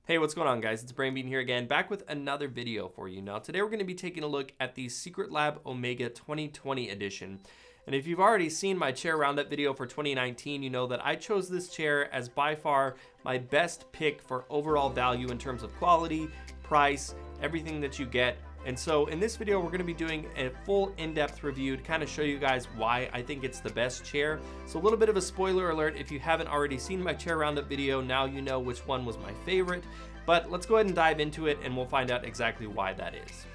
Hey, what's going on, guys? It's Brainbean here again, back with another video for you. Now, today we're going to be taking a look at the SecretLab Omega 2020 edition. And if you've already seen my chair roundup video for 2019, you know that I chose this chair as by far my best pick for overall value in terms of quality, price, everything that you get. And so in this video, we're going to be doing a full in-depth review to kind of show you guys why I think it's the best chair. So a little bit of a spoiler alert, if you haven't already seen my chair roundup video, now you know which one was my favorite. But let's go ahead and dive into it and we'll find out exactly why that is.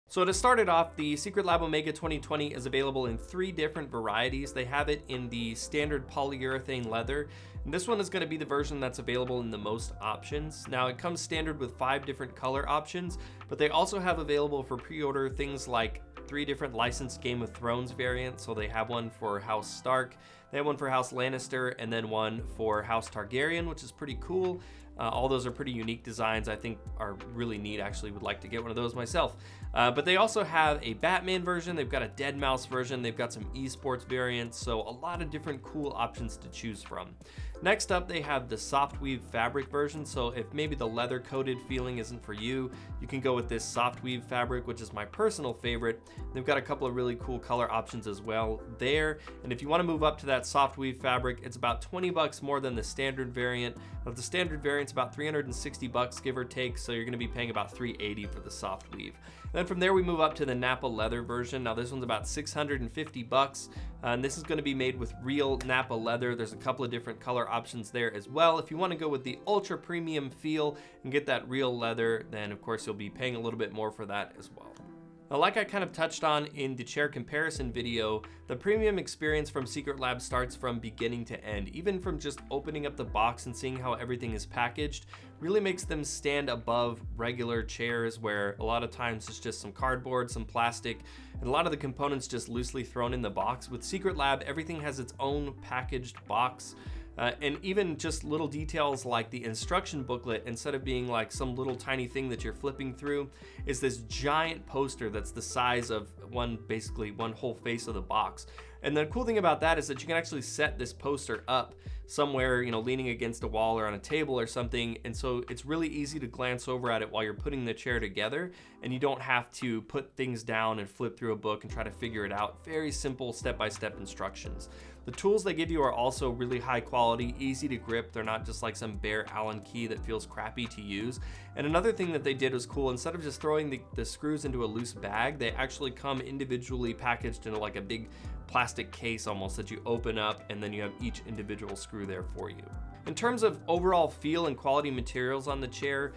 So to start it off, the SecretLab Omega 2020 is available in 3 different varieties. They have it in the standard polyurethane leather. And this one is going to be the version that's available in the most options. Now it comes standard with 5 different color options, but they also have available for pre-order things like 3 different licensed Game of Thrones variants. So they have one for House Stark, they have one for House Lannister, and then one for House Targaryen, which is pretty cool. All those are pretty unique designs. I think are really neat. Actually would like to get one of those myself. But they also have a Batman version. They've got a Dead Mouse version. They've got some esports variants. So a lot of different cool options to choose from. Next up, they have the soft weave fabric version. So if maybe the leather coated feeling isn't for you, you can go with this soft weave fabric, which is my personal favorite. They've got a couple of really cool color options as well there. And if you want to move up to that soft weave fabric, it's about 20 bucks more than the standard variant. But the standard variant's about 360 bucks, give or take. So you're going to be paying about 380 for the soft weave. Then from there, we move up to the Napa leather version. Now this one's about 650 bucks. And this is going to be made with real Napa leather. There's a couple of different color options there as well. If you want to go with the ultra premium feel and get that real leather, then of course you'll be paying a little bit more for that as well. Now, like I kind of touched on in the chair comparison video, the premium experience from SecretLab starts from beginning to end. Even from just opening up the box and seeing how everything is packaged really makes them stand above regular chairs where a lot of times it's just some cardboard, some plastic, and a lot of the components just loosely thrown in the box. With SecretLab, everything has its own packaged box. And even just little details like the instruction booklet, instead of being like some little tiny thing that you're flipping through, is this giant poster that's the size of basically one whole face of the box. And the cool thing about that is that you can actually set this poster up somewhere, leaning against a wall or on a table or something. And so it's really easy to glance over at it while you're putting the chair together, and you don't have to put things down and flip through a book and try to figure it out. Very simple step-by-step instructions. The tools they give you are also really high quality, easy to grip. They're not just like some bare Allen key that feels crappy to use. And another thing that they did was cool. Instead of just throwing the screws into a loose bag, they actually come individually packaged into like a big plastic case almost that you open up, and then you have each individual screw there for you. In terms of overall feel and quality materials on the chair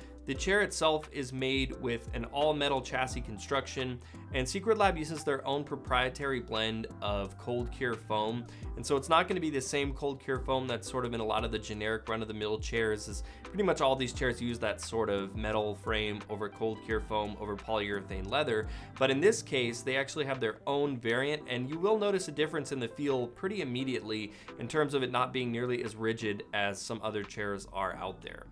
itself is made with an all-metal chassis construction, and SecretLab uses their own proprietary blend of cold cure foam. And so it's not going to be the same cold cure foam that's sort of in a lot of the generic run-of-the-mill chairs. Is pretty much all these chairs use that sort of metal frame over cold cure foam over polyurethane leather. But in this case, they actually have their own variant, and you will notice a difference in the feel pretty immediately in terms of it not being nearly as rigid as some other chairs are out there.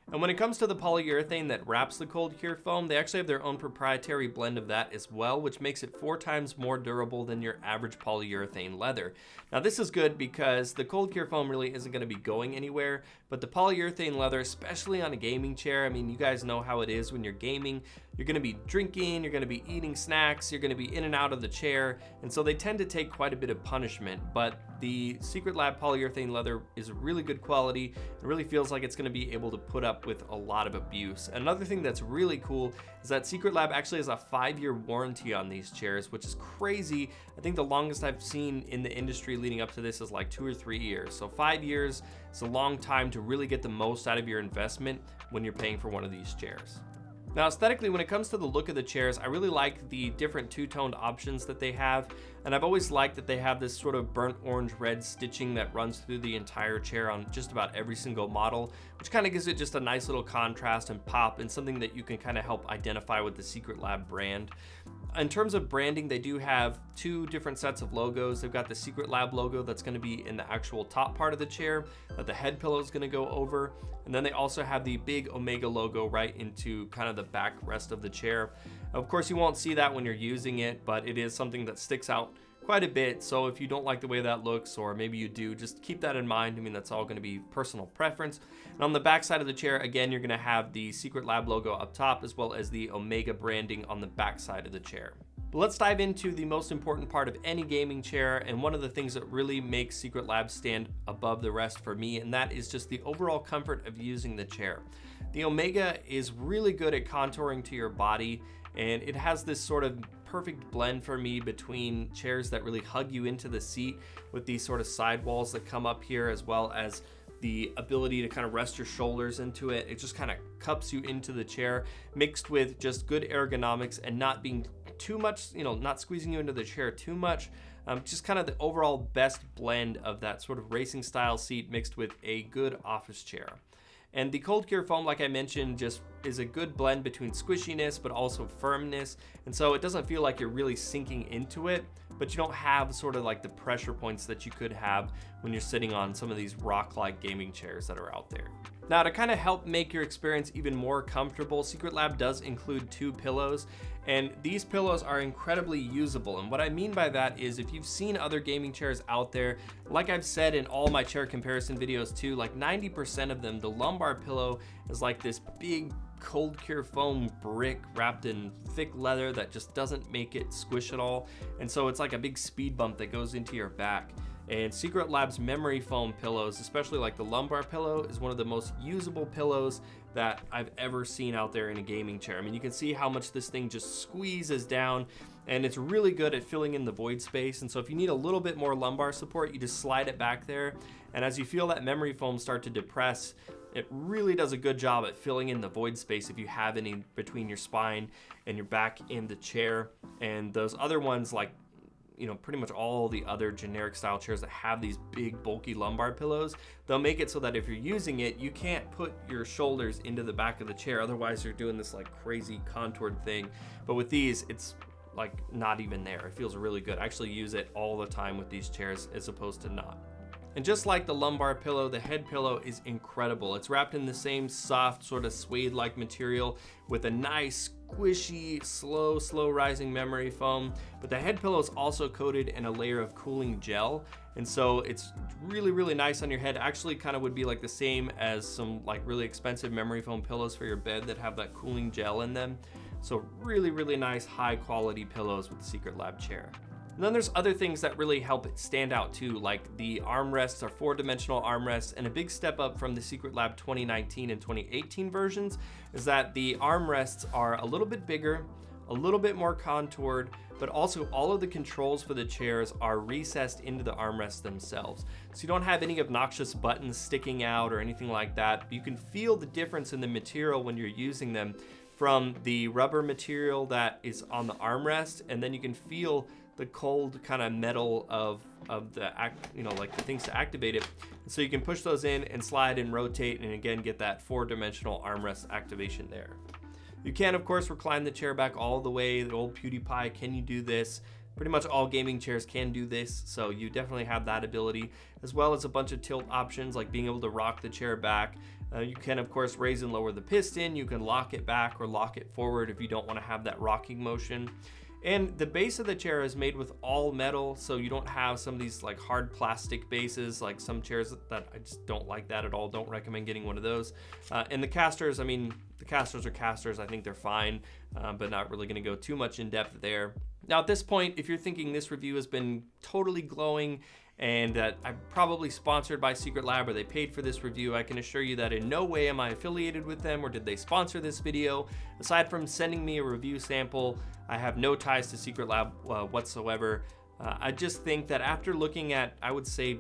And when it comes to the polyurethane that wraps the cold cure foam, they actually have their own proprietary blend of that as well, which makes it 4 times more durable than your average polyurethane leather. Now this is good because the cold cure foam really isn't going to be going anywhere, but the polyurethane leather, especially on a gaming chair, I mean, you guys know how it is when you're gaming. You're going to be drinking, you're going to be eating snacks, you're going to be in and out of the chair, and so they tend to take quite a bit of punishment. But the SecretLab polyurethane leather is really good quality. It really feels like it's going to be able to put up with a lot of abuse. Another thing that's really cool is that SecretLab actually has a 5-year warranty on these chairs, which is crazy. I think the longest I've seen in the industry leading up to this is like 2 or 3 years. So 5 years is a long time to really get the most out of your investment when you're paying for one of these chairs. Now, aesthetically, when it comes to the look of the chairs, I really like the different two-toned options that they have. And I've always liked that they have this sort of burnt orange red stitching that runs through the entire chair on just about every single model, which kind of gives it just a nice little contrast and pop, and something that you can kind of help identify with the SecretLab brand. In terms of branding, they do have two different sets of logos. They've got the SecretLab logo that's going to be in the actual top part of the chair that the head pillow is going to go over. And then they also have the big Omega logo right into kind of the back rest of the chair. Of course, you won't see that when you're using it, but it is something that sticks out quite a bit. So if you don't like the way that looks, or maybe you do, just keep that in mind. I mean, that's all going to be personal preference. And on the back side of the chair, again, you're going to have the SecretLab logo up top, as well as the Omega branding on the back side of the chair. But let's dive into the most important part of any gaming chair, and one of the things that really makes SecretLab stand above the rest for me, and that is just the overall comfort of using the chair. The Omega is really good at contouring to your body, and it has this sort of perfect blend for me between chairs that really hug you into the seat with these sort of sidewalls that come up here, as well as the ability to kind of rest your shoulders into it. It just kind of cups you into the chair, mixed with just good ergonomics and not being too much, not squeezing you into the chair too much. Just kind of the overall best blend of that sort of racing style seat mixed with a good office chair. And the cold cure foam, like I mentioned, just is a good blend between squishiness but also firmness. And so it doesn't feel like you're really sinking into it, but you don't have sort of like the pressure points that you could have when you're sitting on some of these rock-like gaming chairs that are out there. Now, to kind of help make your experience even more comfortable, SecretLab does include 2 pillows, and these pillows are incredibly usable. And what I mean by that is, if you've seen other gaming chairs out there, like I've said in all my chair comparison videos too, like 90% of them, the lumbar pillow is like this big cold cure foam brick wrapped in thick leather that just doesn't make it squish at all. And so it's like a big speed bump that goes into your back. And SecretLab's memory foam pillows, especially like the lumbar pillow, is one of the most usable pillows that I've ever seen out there in a gaming chair. I mean, you can see how much this thing just squeezes down, and it's really good at filling in the void space. And so if you need a little bit more lumbar support, you just slide it back there. And as you feel that memory foam start to depress, it really does a good job at filling in the void space if you have any between your spine and your back in the chair. And those other ones, like pretty much all the other generic style chairs that have these big bulky lumbar pillows, they'll make it so that if you're using it, you can't put your shoulders into the back of the chair. Otherwise you're doing this like crazy contoured thing. But with these, it's like not even there. It feels really good. I actually use it all the time with these chairs as opposed to not. And just like the lumbar pillow, the head pillow is incredible. It's wrapped in the same soft sort of suede-like material with a nice squishy, slow rising memory foam. But the head pillow is also coated in a layer of cooling gel. And so it's really nice on your head. Actually kind of would be like the same as some like really expensive memory foam pillows for your bed that have that cooling gel in them. So really nice high quality pillows with the SecretLab chair. And then there's other things that really help it stand out too, like the armrests are 4-dimensional armrests, and a big step up from the SecretLab 2019 and 2018 versions is that the armrests are a little bit bigger, a little bit more contoured, but also all of the controls for the chairs are recessed into the armrests themselves. So you don't have any obnoxious buttons sticking out or anything like that. You can feel the difference in the material when you're using them from the rubber material that is on the armrest, and then you can feel the cold kind of metal of the like the things to activate it. And so you can push those in and slide and rotate, and again get that 4-dimensional armrest activation there. You can of course recline the chair back all the way. The old PewDiePie, can you do this? Pretty much all gaming chairs can do this, so you definitely have that ability, as well as a bunch of tilt options like being able to rock the chair back. You can of course raise and lower the piston. You can lock it back or lock it forward if you don't want to have that rocking motion. And the base of the chair is made with all metal, so you don't have some of these like hard plastic bases, like some chairs that I just don't like that at all. Don't recommend getting one of those. And the casters, I mean, the casters are casters. I think they're fine, but not really gonna go too much in depth there. Now at this point, if you're thinking this review has been totally glowing and that I'm probably sponsored by SecretLab or they paid for this review, I can assure you that in no way am I affiliated with them or did they sponsor this video. Aside from sending me a review sample, I have no ties to SecretLab whatsoever. I just think that after looking at, I would say,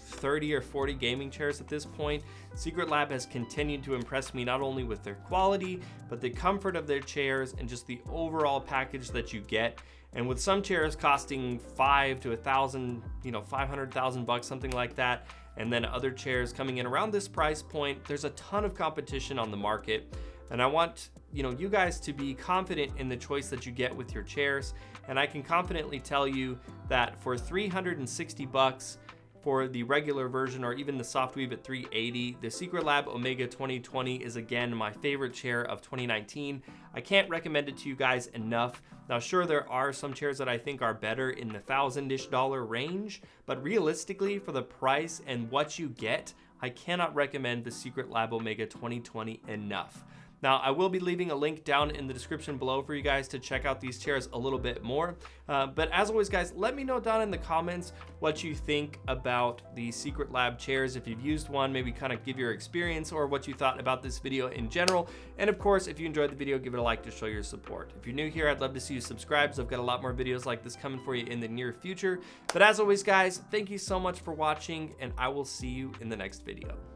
30 or 40 gaming chairs at this point, SecretLab has continued to impress me not only with their quality, but the comfort of their chairs and just the overall package that you get. And with some chairs costing $5,000 to $1,000, $500,000, something like that, and then other chairs coming in around this price point, there's a ton of competition on the market. And I want you guys to be confident in the choice that you get with your chairs. And I can confidently tell you that for 360 bucks for the regular version, or even the Softweave at 380, the SecretLab Omega 2020 is again my favorite chair of 2019. I can't recommend it to you guys enough. Now, sure, there are some chairs that I think are better in the $1,000-ish range, but realistically, for the price and what you get, I cannot recommend the SecretLab Omega 2020 enough. Now, I will be leaving a link down in the description below for you guys to check out these chairs a little bit more. But as always, guys, let me know down in the comments what you think about the SecretLab chairs. If you've used one, maybe kind of give your experience or what you thought about this video in general. And of course, if you enjoyed the video, give it a like to show your support. If you're new here, I'd love to see you subscribe, so I've got a lot more videos like this coming for you in the near future. But as always, guys, thank you so much for watching, and I will see you in the next video.